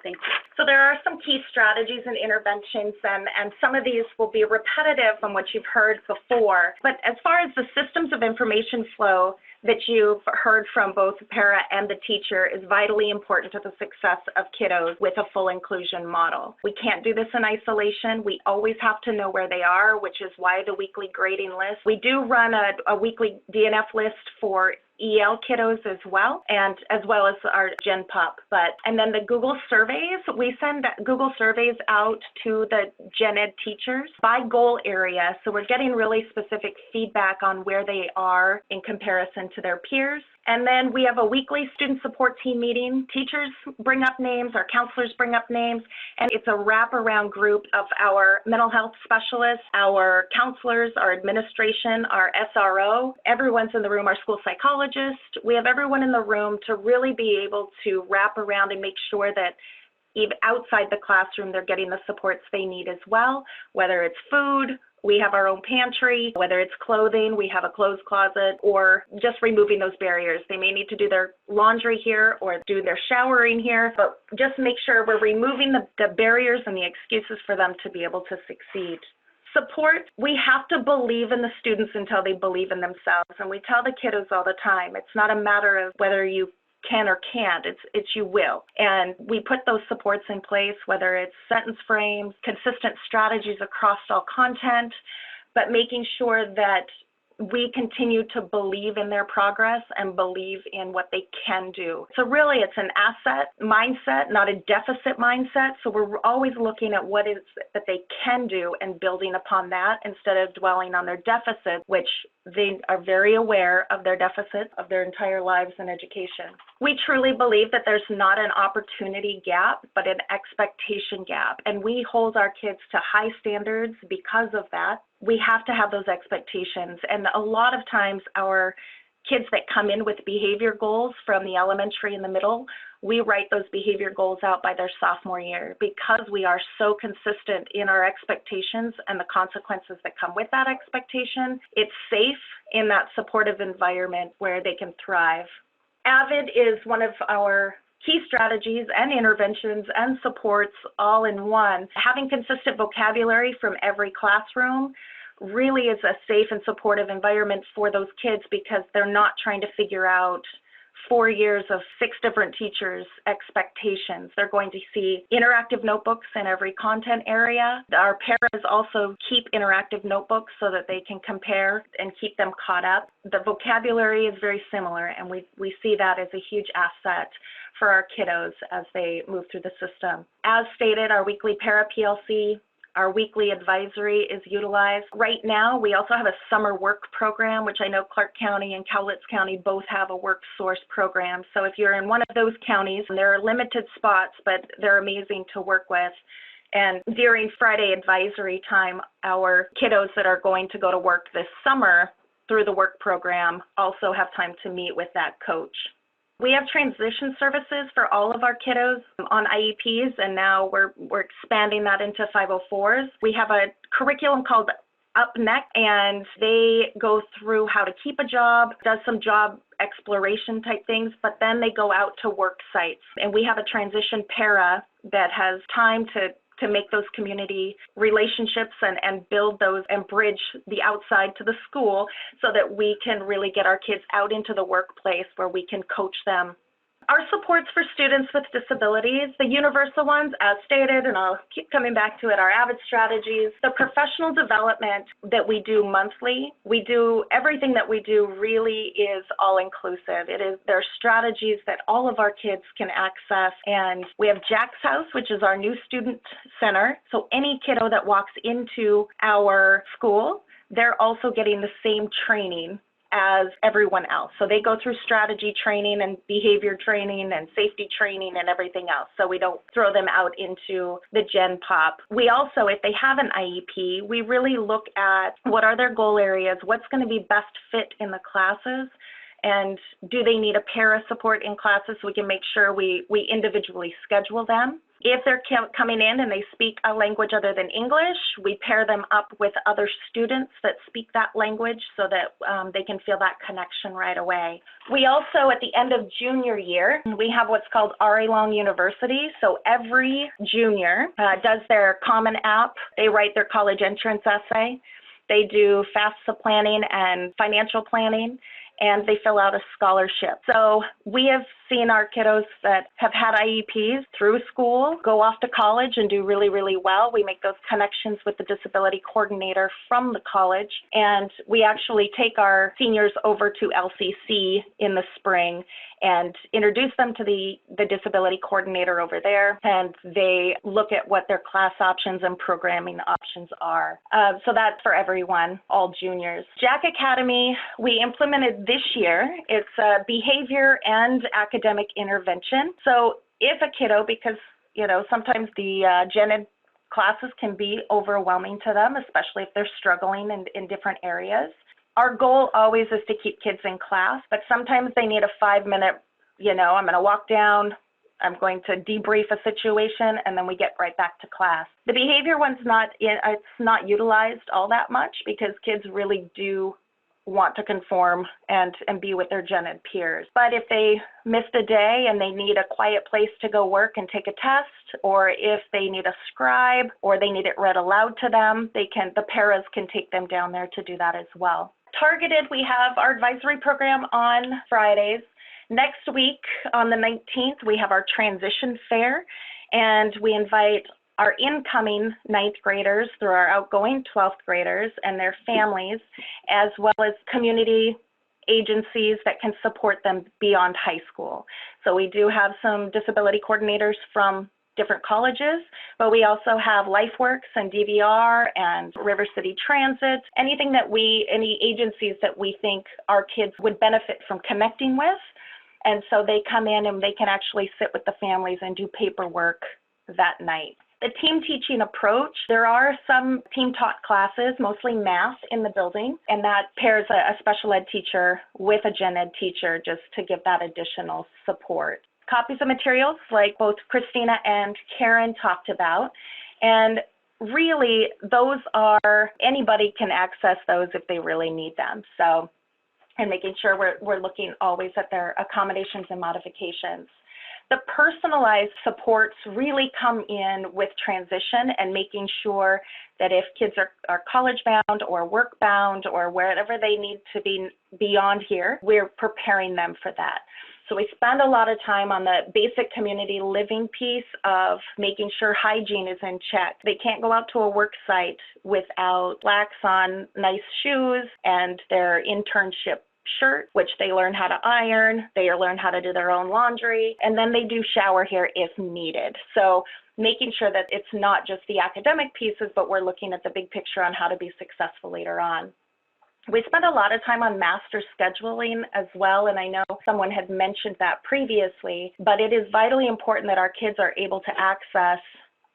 Thank you. So there are some key strategies and interventions, and some of these will be repetitive from what you've heard before. But as far as the systems of information flow that you've heard from both the para and the teacher is vitally important to the success of kiddos with a full inclusion model. We can't do this in isolation. We always have to know where they are, which is why the weekly grading list. We do run a weekly DNF list for EL kiddos as well as our Gen Pup. And then the Google surveys, we send Google surveys out to the Gen Ed teachers by goal area. So we're getting really specific feedback on where they are in comparison to their peers. And then we have a weekly student support team meeting. Teachers bring up names, our counselors bring up names, and it's a wraparound group of our mental health specialists, our counselors, our administration, our SRO. Everyone's in the room, our school psychologist. We have everyone in the room to really be able to wrap around and make sure that even outside the classroom, they're getting the supports they need as well, whether it's food, we have our own pantry, whether it's clothing, we have a clothes closet, or just removing those barriers. They may need to do their laundry here or do their showering here, but just make sure we're removing the barriers and the excuses for them to be able to succeed. Support, we have to believe in the students until they believe in themselves. And we tell the kiddos all the time, it's not a matter of whether you can or can't, it's you will. And we put those supports in place, whether it's sentence frames, consistent strategies across all content, but making sure that we continue to believe in their progress and believe in what they can do. So really it's an asset mindset, not a deficit mindset. So we're always looking at what is that they can do and building upon that instead of dwelling on their deficits, which they are very aware of their deficits of their entire lives in education. We truly believe that there's not an opportunity gap, but an expectation gap. And we hold our kids to high standards because of that. We have to have those expectations. And a lot of times our kids that come in with behavior goals from the elementary and the middle, we write those behavior goals out by their sophomore year because we are so consistent in our expectations and the consequences that come with that expectation. It's safe in that supportive environment where they can thrive. AVID is one of our key strategies and interventions and supports all in one. Having consistent vocabulary from every classroom really is a safe and supportive environment for those kids because they're not trying to figure out 4 years of 6 different teachers' expectations. They're going to see interactive notebooks in every content area. Our paras also keep interactive notebooks so that they can compare and keep them caught up. The vocabulary is very similar, and we see that as a huge asset for our kiddos as they move through the system. As stated, our weekly para PLC Our weekly advisory is utilized. Right now, we also have a summer work program, which I know Clark County and Cowlitz County both have a work source program. So if you're in one of those counties, and there are limited spots, but they're amazing to work with. And during Friday advisory time, our kiddos that are going to go to work this summer through the work program also have time to meet with that coach. We have transition services for all of our kiddos on IEPs, and now we're expanding that into 504s. We have a curriculum called Up Next, and they go through how to keep a job, does some job exploration type things, but then they go out to work sites. And we have a transition para that has time to make those community relationships and build those and bridge the outside to the school so that we can really get our kids out into the workplace where we can coach them. Our supports for students with disabilities, the universal ones, as stated, and I'll keep coming back to it, our AVID strategies, the professional development that we do monthly, everything that we do really is all inclusive. There are strategies that all of our kids can access, and we have Jack's House, which is our new student center. So any kiddo that walks into our school, they're also getting the same training as everyone else. So they go through strategy training and behavior training and safety training and everything else. So we don't throw them out into the Gen Pop. We also, if they have an IEP, we really look at what are their goal areas, what's going to be best fit in the classes, and do they need a para support in classes so we can make sure we individually schedule them. If they're coming in and they speak a language other than English, we pair them up with other students that speak that language so that they can feel that connection right away. We also, at the end of junior year, we have what's called RA Long University. So every junior does their Common App. They write their college entrance essay. They do FAFSA planning and financial planning, and they fill out a scholarship. So we have seen our kiddos that have had IEPs through school go off to college and do really, really well. We make those connections with the disability coordinator from the college, and we actually take our seniors over to LCC in the spring and introduce them to the disability coordinator over there, and they look at what their class options and programming options are. So that's for everyone, all juniors. Jack Academy, we implemented this year. It's a behavior and academic intervention. So if a kiddo, because sometimes the gen ed classes can be overwhelming to them, especially if they're struggling in different areas. Our goal always is to keep kids in class, but sometimes they need a 5-minute, I'm going to walk down, I'm going to debrief a situation, and then we get right back to class. The behavior one's it's not utilized all that much because kids really do want to conform and be with their gen ed peers. But if they missed a day and they need a quiet place to go work and take a test, or if they need a scribe or they need it read aloud to them, the paras can take them down there to do that as well. Targeted, we have our advisory program on Fridays. Next week on the 19th, we have our transition fair, and we invite our incoming 9th graders through our outgoing 12th graders and their families, as well as community agencies that can support them beyond high school. So we do have some disability coordinators from different colleges, but we also have LifeWorks and DVR and River City Transit, any agencies that we think our kids would benefit from connecting with. And so they come in and they can actually sit with the families and do paperwork that night. The team teaching approach, there are some team taught classes, mostly math in the building, and that pairs a special ed teacher with a gen ed teacher just to give that additional support. Copies of materials like both Christina and Karen talked about, and really those are, anybody can access those if they really need them. So, and making sure we're looking always at their accommodations and modifications. The personalized supports really come in with transition and making sure that if kids are college bound or work bound or wherever they need to be beyond here, we're preparing them for that. So we spend a lot of time on the basic community living piece of making sure hygiene is in check. They can't go out to a work site without slacks on, nice shoes, and their internship shirt, which they learn how to iron, they learn how to do their own laundry, and then they do shower here if needed. So making sure that it's not just the academic pieces, but we're looking at the big picture on how to be successful later on. We spend a lot of time on master scheduling as well, and I know someone had mentioned that previously, but it is vitally important that our kids are able to access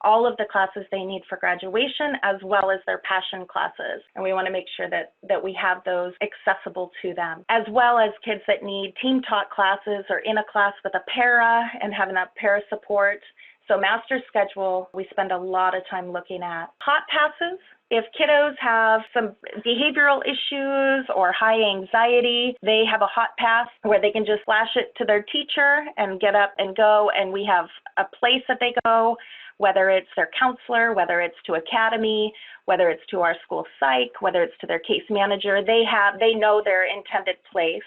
all of the classes they need for graduation, as well as their passion classes. And we want to make sure that we have those accessible to them, as well as kids that need team taught classes or in a class with a para and having that para support. So master schedule, we spend a lot of time looking at. Hot passes. If kiddos have some behavioral issues or high anxiety, they have a hot pass where they can just flash it to their teacher and get up and go, and we have a place that they go, whether it's their counselor, whether it's to academy, whether it's to our school psych, whether it's to their case manager. They know their intended place,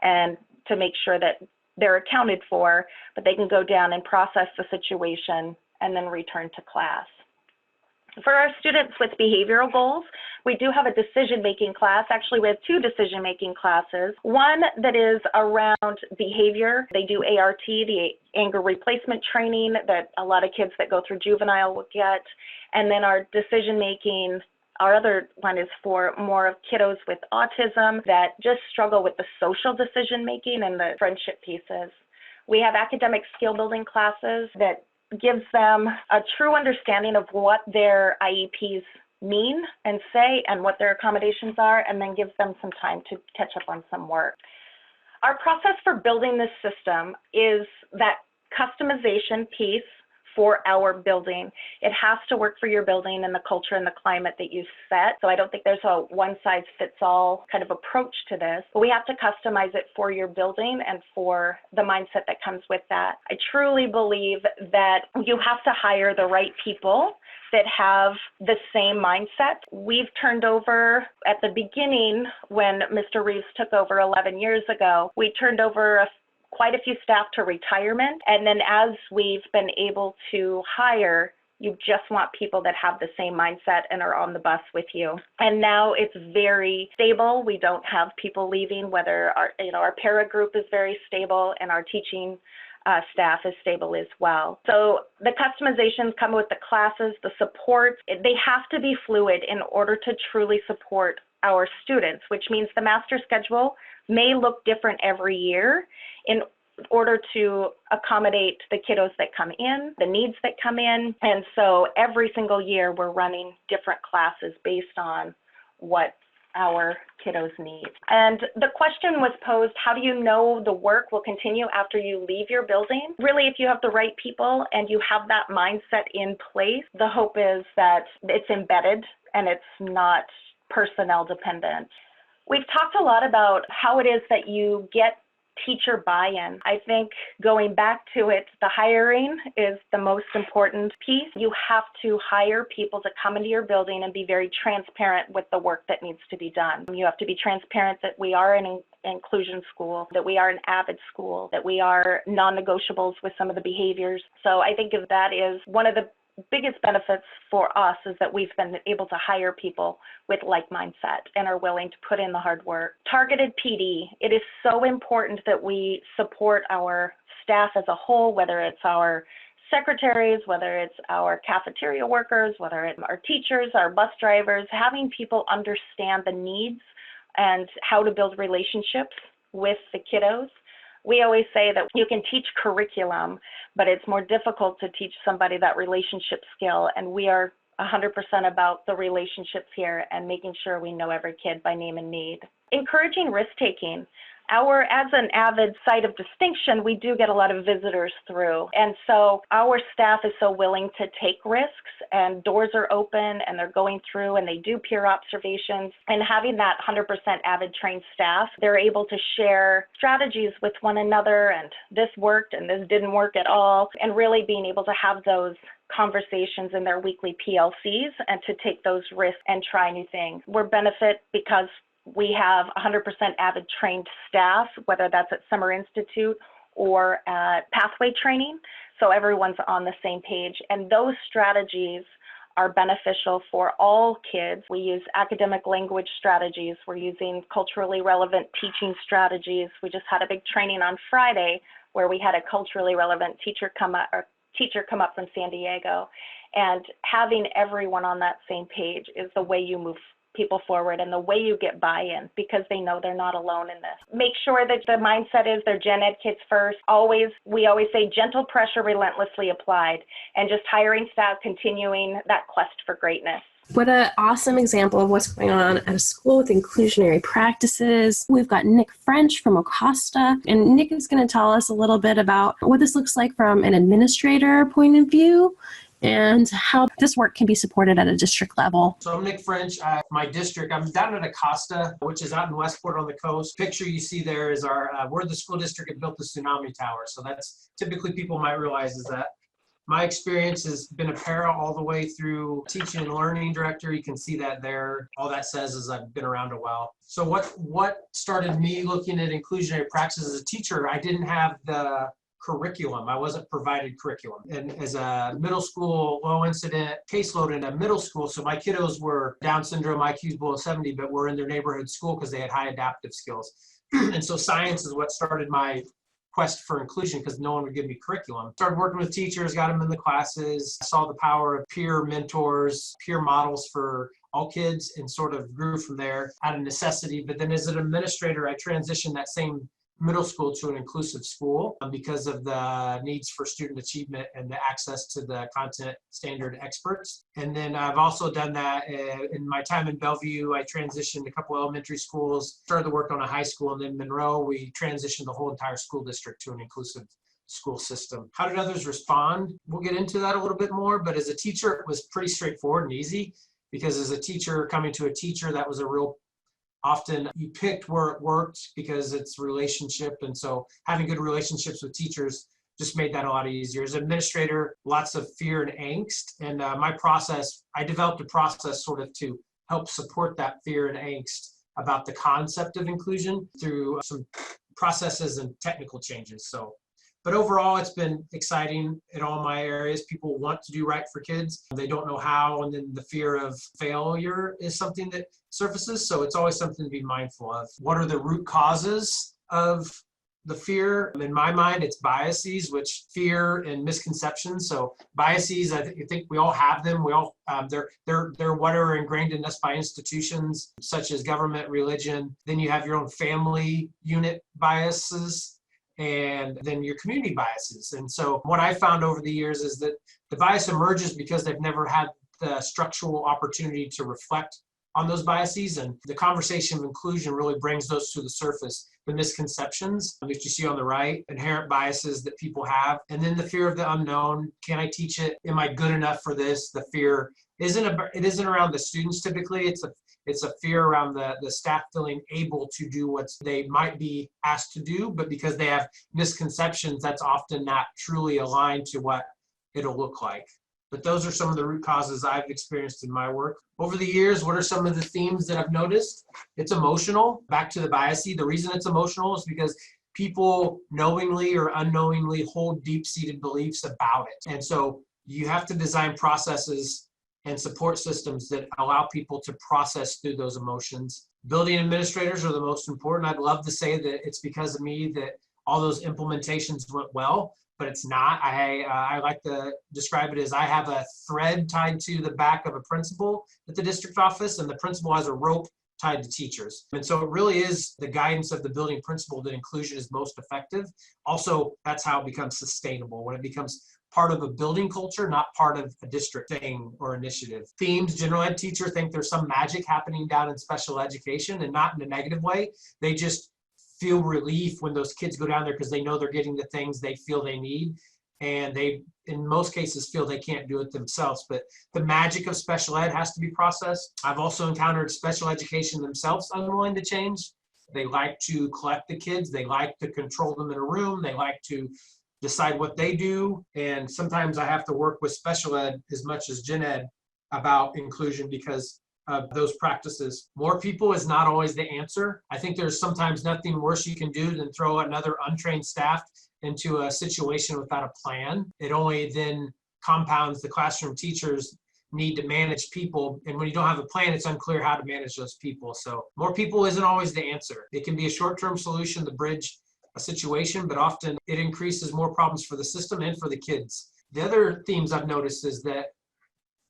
and to make sure that they're accounted for, but they can go down and process the situation and then return to class. For our students with behavioral goals, we do have a decision-making class. Actually, we have two decision-making classes. One that is around behavior. They do ART, the anger replacement training that a lot of kids that go through juvenile will get. And then our decision-making, our other one is for more of kiddos with autism that just struggle with the social decision-making and the friendship pieces. We have academic skill-building classes that gives them a true understanding of what their IEPs mean and say and what their accommodations are, and then gives them some time to catch up on some work. Our process for building this system is that customization piece for our building. It has to work for your building and the culture and the climate that you set. So I don't think there's a one-size-fits-all kind of approach to this, but we have to customize it for your building and for the mindset that comes with that. I truly believe that you have to hire the right people that have the same mindset. We've turned over at the beginning when Mr. Reeves took over 11 years ago, we turned over quite a few staff to retirement. And then as we've been able to hire, you just want people that have the same mindset and are on the bus with you. And now it's very stable. We don't have people leaving, whether our para group is very stable and our teaching staff is stable as well. So the customizations come with the classes, the support. They have to be fluid in order to truly support our students, which means the master schedule may look different every year in order to accommodate the kiddos that come in, the needs that come in. And so every single year we're running different classes based on what our kiddos need. And the question was posed, how do you know the work will continue after you leave your building? Really, if you have the right people and you have that mindset in place, the hope is that it's embedded and it's not personnel dependent. We've talked a lot about how it is that you get teacher buy-in. I think going back to it, the hiring is the most important piece. You have to hire people to come into your building and be very transparent with the work that needs to be done. You have to be transparent that we are an inclusion school, that we are an AVID school, that we are non-negotiables with some of the behaviors. So I think that is one of the biggest benefits for us is that we've been able to hire people with like mindset and are willing to put in the hard work. Targeted PD. It is so important that we support our staff as a whole, whether it's our secretaries, whether it's our cafeteria workers, whether it's our teachers, our bus drivers, having people understand the needs and how to build relationships with the kiddos. We always say that you can teach curriculum, but it's more difficult to teach somebody that relationship skill. And we are 100% about the relationships here and making sure we know every kid by name and need. Encouraging risk-taking. As an AVID site of distinction, we do get a lot of visitors through. And so our staff is so willing to take risks, and doors are open and they're going through and they do peer observations. And having that 100% AVID trained staff, they're able to share strategies with one another, and this worked and this didn't work at all, and really being able to have those conversations in their weekly PLCs and to take those risks and try new things. We're benefit because we have 100% AVID trained staff, whether that's at Summer Institute or at Pathway Training. So everyone's on the same page. And those strategies are beneficial for all kids. We use academic language strategies. We're using culturally relevant teaching strategies. We just had a big training on Friday where we had a culturally relevant teacher come up from San Diego. And having everyone on that same page is the way you move people forward and the way you get buy-in, because they know they're not alone in this. Make sure that the mindset is they're gen ed kids first. We always say gentle pressure relentlessly applied, and just hiring staff, continuing that quest for greatness. What an awesome example of what's going on at a school with inclusionary practices. We've got Nick French from Ocosta, and Nick is going to tell us a little bit about what this looks like from an administrator point of view and how this work can be supported at a district level. So I'm Nick French. My district, I'm down at Ocosta, which is out in Westport on the coast. Picture you see there is we're the school district that built the tsunami tower. So that's typically people might realize is that. My experience has been a para all the way through teaching and learning director. You can see that there. All that says is I've been around a while. So what started me looking at inclusionary practices as a teacher, I didn't have the curriculum. I wasn't provided curriculum. And as a middle school low incident caseload in a middle school, so my kiddos were Down syndrome, IQs below 70, but were in their neighborhood school because they had high adaptive skills. And so science is what started my quest for inclusion, because no one would give me curriculum. Started working with teachers, got them in the classes, saw the power of peer mentors, peer models for all kids, and sort of grew from there out of necessity. But then as an administrator, I transitioned that same middle school to an inclusive school because of the needs for student achievement and the access to the content standard experts. And then I've also done that in my time in Bellevue. I transitioned a couple elementary schools, started to work on a high school, and then Monroe, we transitioned the whole entire school district to an inclusive school system. How did others respond? We'll get into that a little bit more, but as a teacher, it was pretty straightforward and easy, because as a teacher coming to a teacher, that was a real often you picked where it worked because it's relationship. And so having good relationships with teachers just made that a lot easier. As an administrator, lots of fear and angst. And my process, I developed a process sort of to help support that fear and angst about the concept of inclusion through some processes and technical changes. But overall, it's been exciting in all my areas. People want to do right for kids. They don't know how, and then the fear of failure is something that surfaces. So it's always something to be mindful of. What are the root causes of the fear? In my mind, it's biases, which fear and misconceptions. So biases, I think we all have them. We all they're what are ingrained in us by institutions such as government, religion. Then you have your own family unit biases, and then your community biases. And so what I found over the years is that the bias emerges because they've never had the structural opportunity to reflect on those biases. And the conversation of inclusion really brings those to the surface. The misconceptions that you see on the right, inherent biases that people have, and then the fear of the unknown. Can I teach it? Am I good enough for this? The fear isn't around the students typically. It's a fear around the staff feeling able to do what they might be asked to do, but because they have misconceptions, that's often not truly aligned to what it'll look like. But those are some of the root causes I've experienced in my work. Over the years, what are some of the themes that I've noticed? It's emotional. Back to the biases. The reason it's emotional is because people knowingly or unknowingly hold deep-seated beliefs about it. And so you have to design processes and support systems that allow people to process through those emotions. Building administrators are the most important. I'd love to say that it's because of me that all those implementations went well, but it's not. I like to describe it as I have a thread tied to the back of a principal at the district office, and the principal has a rope tied to teachers. And so it really is the guidance of the building principal that inclusion is most effective. Also, that's how it becomes sustainable, when it becomes part of a building culture, not part of a district thing or initiative. Themes, general ed teachers think there's some magic happening down in special education, and not in a negative way. They just feel relief when those kids go down there because they know they're getting the things they feel they need. And they, in most cases, feel they can't do it themselves. But the magic of special ed has to be processed. I've also encountered special education themselves unwilling to change. They like to collect the kids. They like to control them in a room. They like to decide what they do. And sometimes I have to work with special ed as much as gen ed about inclusion because of those practices. More people is not always the answer. I think there's sometimes nothing worse you can do than throw another untrained staff into a situation without a plan. It only then compounds the classroom teachers need to manage people. And when you don't have a plan, it's unclear how to manage those people. So more people isn't always the answer. It can be a short-term solution to bridge a situation, but often it increases more problems for the system and for the kids. The other themes I've noticed is that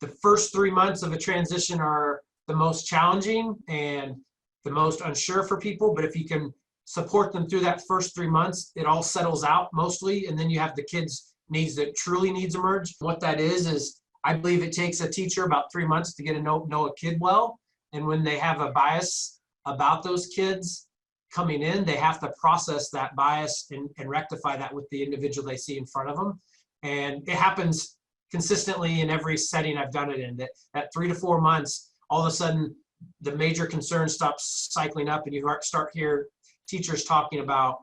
the first 3 months of a transition are the most challenging and the most unsure for people. But if you can support them through that first 3 months, it all settles out mostly. And then you have the kids' needs that truly needs emerge. What that is I believe it takes a teacher about 3 months to get to know a kid well. And when they have a bias about those kids coming in, they have to process that bias and rectify that with the individual they see in front of them. And it happens consistently in every setting I've done it in, that 3 to 4 months, all of a sudden the major concern stops cycling up and you start hear teachers talking about,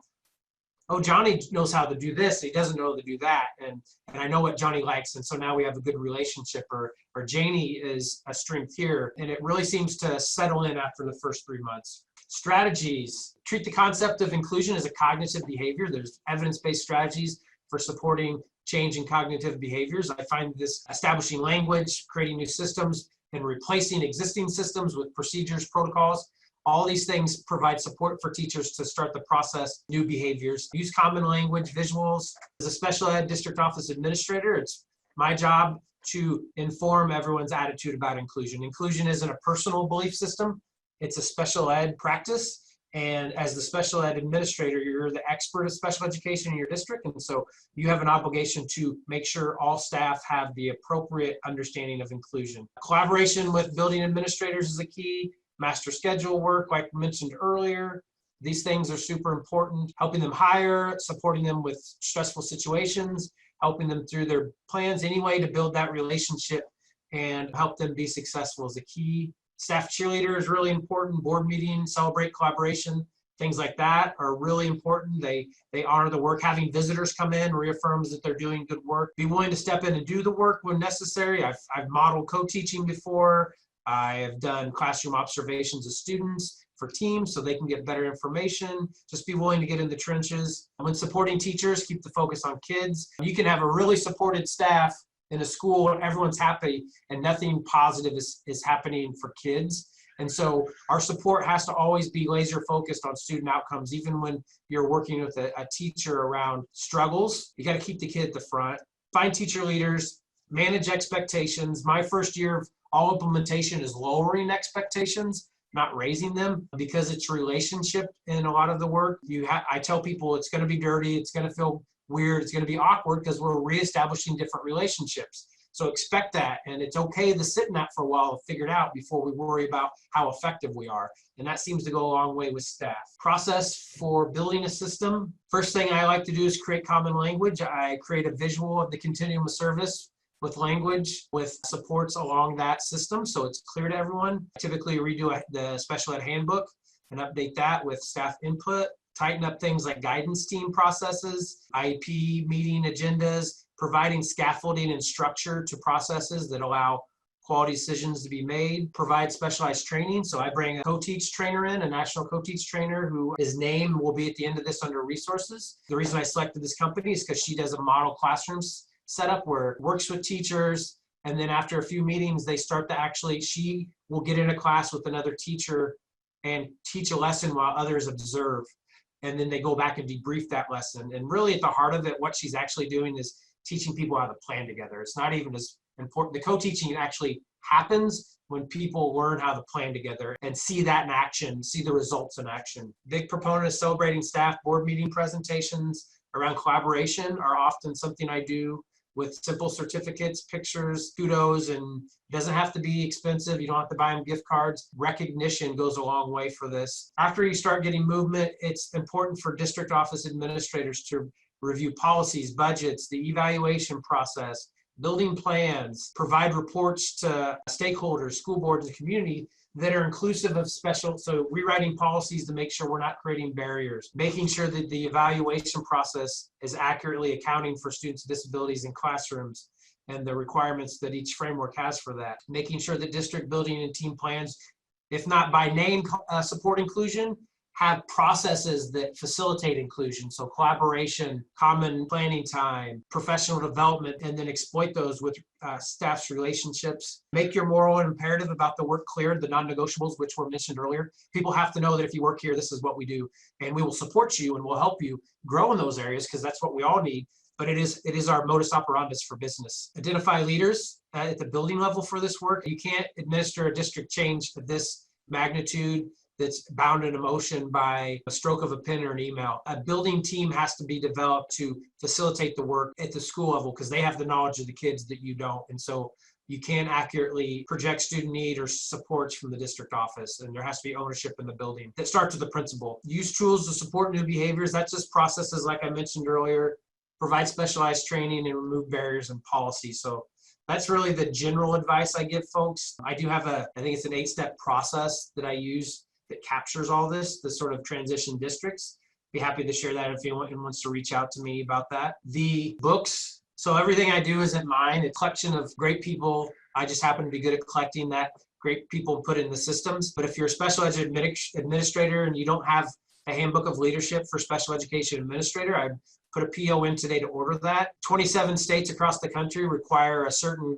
oh, Johnny knows how to do this, he doesn't know how to do that, and I know what Johnny likes, and so now we have a good relationship, or Janie is a strength here, and it really seems to settle in after the first 3 months. Strategies. Treat the concept of inclusion as a cognitive behavior. There's evidence-based strategies for supporting change in cognitive behaviors. I find this establishing language, creating new systems, and replacing existing systems with procedures, protocols. All these things provide support for teachers to start the process, new behaviors. Use common language, visuals. As a special ed district office administrator, it's my job to inform everyone's attitude about inclusion. Inclusion isn't a personal belief system, it's a special ed practice. And as the special ed administrator, you're the expert of special education in your district. And so you have an obligation to make sure all staff have the appropriate understanding of inclusion. Collaboration with building administrators is a key. Master schedule work, like mentioned earlier. These things are super important. Helping them hire, supporting them with stressful situations, helping them through their plans anyway to build that relationship and help them be successful is a key. Staff cheerleader is really important. Board meeting, celebrate collaboration, things like that are really important. They honor the work. Having visitors come in reaffirms that they're doing good work. Be willing to step in and do the work when necessary. I've modeled co-teaching before. I have done classroom observations of students for teams so they can get better information. Just be willing to get in the trenches. When supporting teachers, keep the focus on kids. You can have a really supported staff in a school where everyone's happy and nothing positive is happening for kids. And so our support has to always be laser focused on student outcomes. Even when you're working with a teacher around struggles, you got to keep the kid at the front. Find teacher leaders, manage expectations. My first year of all implementation is lowering expectations, not raising them, because it's relationship in a lot of the work. I tell people it's going to be dirty, it's going to feel weird, it's going to be awkward because we're reestablishing different relationships. So expect that, and it's okay to sit in that for a while to figure it out before we worry about how effective we are. And that seems to go a long way with staff. Process for building a system. First thing I like to do is create common language. I create a visual of the continuum of service with language, with supports along that system so it's clear to everyone. I typically redo the special ed handbook and update that with staff input. Tighten up things like guidance team processes, IEP meeting agendas, providing scaffolding and structure to processes that allow quality decisions to be made. Provide specialized training. So I bring a co-teach trainer in, a national co-teach trainer who his name will be at the end of this under resources. The reason I selected this company is because she does a model classrooms setup where it works with teachers, and then after a few meetings they start to she will get in a class with another teacher and teach a lesson while others observe, and then they go back and debrief that lesson. And really at the heart of it, what she's actually doing is teaching people how to plan together. It's not even as important. The co-teaching actually happens when people learn how to plan together and see that in action, see the results in action. Big proponent of celebrating staff. Board meeting presentations around collaboration are often something I do with simple certificates, pictures, kudos, and it doesn't have to be expensive. You don't have to buy them gift cards. Recognition goes a long way for this. After you start getting movement, it's important for district office administrators to review policies, budgets, the evaluation process, building plans, provide reports to stakeholders, school boards, and community that are inclusive of so rewriting policies to make sure we're not creating barriers, making sure that the evaluation process is accurately accounting for students with disabilities in classrooms and the requirements that each framework has for that, making sure that district building and team plans, if not by name support inclusion, have processes that facilitate inclusion. So collaboration, common planning time, professional development, and then exploit those with staff's relationships. Make your moral imperative about the work clear, the non-negotiables, which were mentioned earlier. People have to know that if you work here, this is what we do, and we will support you and we'll help you grow in those areas, because that's what we all need. But it is our modus operandus for business. Identify leaders at the building level for this work. You can't administer a district change of this magnitude that's bound in emotion by a stroke of a pen or an email. A building team has to be developed to facilitate the work at the school level, because they have the knowledge of the kids that you don't. And so you can't accurately project student need or supports from the district office, and there has to be ownership in the building. That starts with the principal. Use tools to support new behaviors. That's just processes like I mentioned earlier. Provide specialized training and remove barriers and policy. So that's really the general advice I give folks. I do have I think it's an 8-step process that I use that captures all this, the sort of transition districts. Be happy to share that if anyone wants to reach out to me about that. The books, so everything I do isn't mine. It's a collection of great people. I just happen to be good at collecting that. Great people put in the systems. But if you're a special ed administrator and you don't have a handbook of leadership for special education administrator, I put a PO in today to order that. 27 states across the country require a certain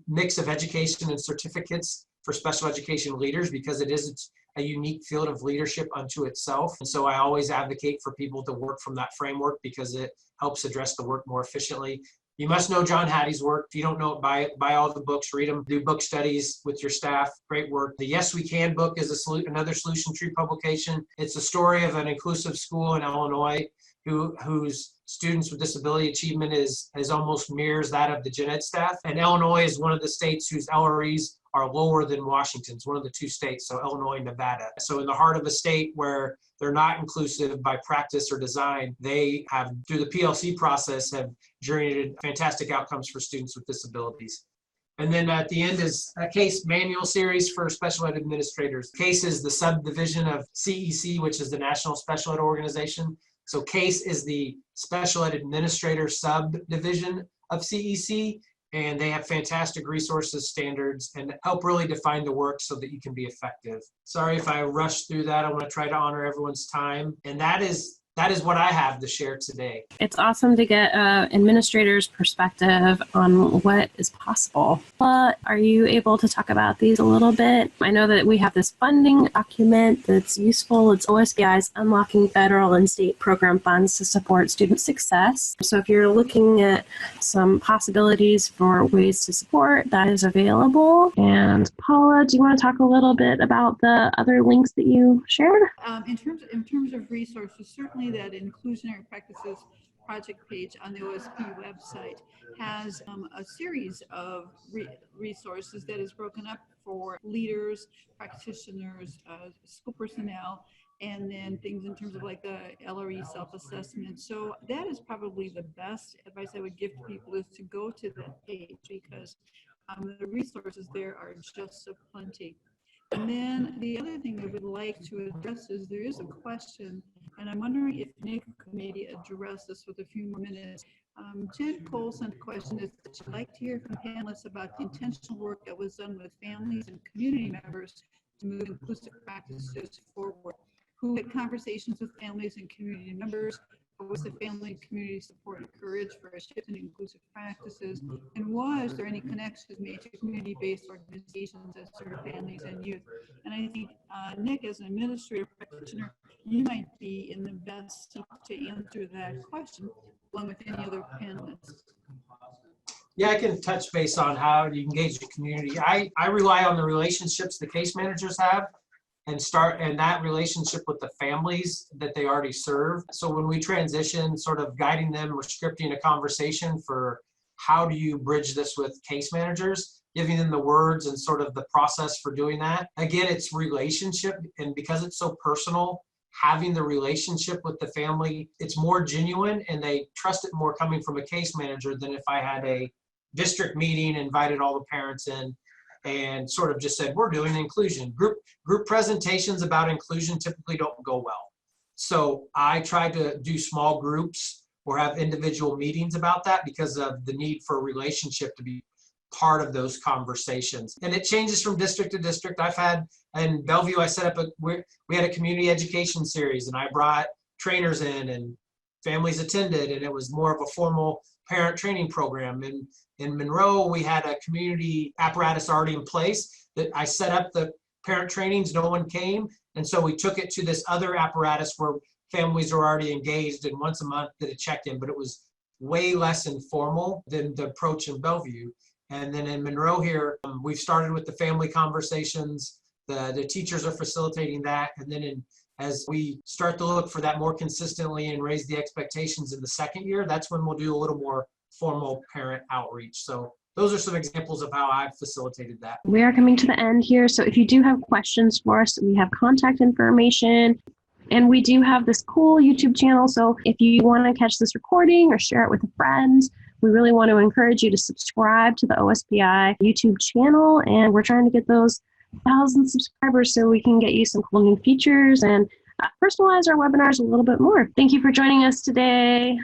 mix of education and certificates for special education leaders, because it is a unique field of leadership unto itself. And so I always advocate for people to work from that framework, because it helps address the work more efficiently. You must know John Hattie's work. If you don't know it, buy all the books, read them, do book studies with your staff. Great work. The Yes We Can book is another Solution Tree publication. It's a story of an inclusive school in Illinois whose students with disability achievement is almost mirrors that of the gen ed staff. And Illinois is one of the states whose LREs are lower than Washington's, one of the 2 states, so Illinois and Nevada. So in the heart of a state where they're not inclusive by practice or design, they have, through the PLC process, have generated fantastic outcomes for students with disabilities. And then at the end is a case manual series for special ed administrators. CASE is the subdivision of CEC, which is the National Special Ed Organization. So CASE is the special ed administrator subdivision of CEC, and they have fantastic resources, standards, and help really define the work so that you can be effective. Sorry if I rushed through that. I want to try to honor everyone's time. And that is what I have to share today. It's awesome to get an administrator's perspective on what is possible. But are you able to talk about these a little bit? I know that we have this funding document that's useful. It's OSPI's Unlocking Federal and State Program Funds to Support Student Success. So if you're looking at some possibilities for ways to support, that is available. And Paula, do you want to talk a little bit about the other links that you shared? In terms of resources, certainly that Inclusionary Practices project page on the OSPI website has a series of resources that is broken up for leaders, practitioners, school personnel, and then things in terms of like the LRE self-assessment. So that is probably the best advice I would give to people, is to go to that page, because the resources there are just so plenty. And then the other thing I would like to address is there is a question, and I'm wondering if Nick could maybe address this with a few more minutes. Jen Cole sent a question that she'd like to hear from panelists about the intentional work that was done with families and community members to move inclusive practices forward. Who had conversations with families and community members? What was the family and community support and courage for a shift in inclusive practices? And was there any connections made to community-based organizations that serve families and youth? And I think, Nick, as an administrative practitioner, you might be in the best seat to answer that question, along with any other panelists. Yeah, I can touch base on how you engage the community. I rely on the relationships the case managers have, and that relationship with the families that they already serve. So when we transition, sort of guiding them or scripting a conversation for how do you bridge this with case managers, giving them the words and sort of the process for doing that. Again, it's relationship, and because it's so personal, having the relationship with the family, it's more genuine and they trust it more coming from a case manager than if I had a district meeting, invited all the parents in, and sort of just said, we're doing inclusion. Group presentations about inclusion typically don't go well. So I try to do small groups or have individual meetings about that, because of the need for a relationship to be part of those conversations. And it changes from district to district. In Bellevue, I set up we had a community education series, and I brought trainers in and families attended, and it was more of a formal parent training program. And in Monroe, we had a community apparatus already in place that I set up the parent trainings, no one came. And so we took it to this other apparatus where families are already engaged, and once a month did a check-in, but it was way less informal than the approach in Bellevue. And then in Monroe here, we've started with the family conversations. The teachers are facilitating that. And then as we start to look for that more consistently and raise the expectations in the second year, that's when we'll do a little more formal parent outreach. So those are some examples of how I've facilitated that. We are coming to the end here. So if you do have questions for us, we have contact information. And we do have this cool YouTube channel. So if you want to catch this recording or share it with a friend, we really want to encourage you to subscribe to the OSPI YouTube channel. And we're trying to get those 1,000 subscribers so we can get you some cool new features and personalize our webinars a little bit more. Thank you for joining us today.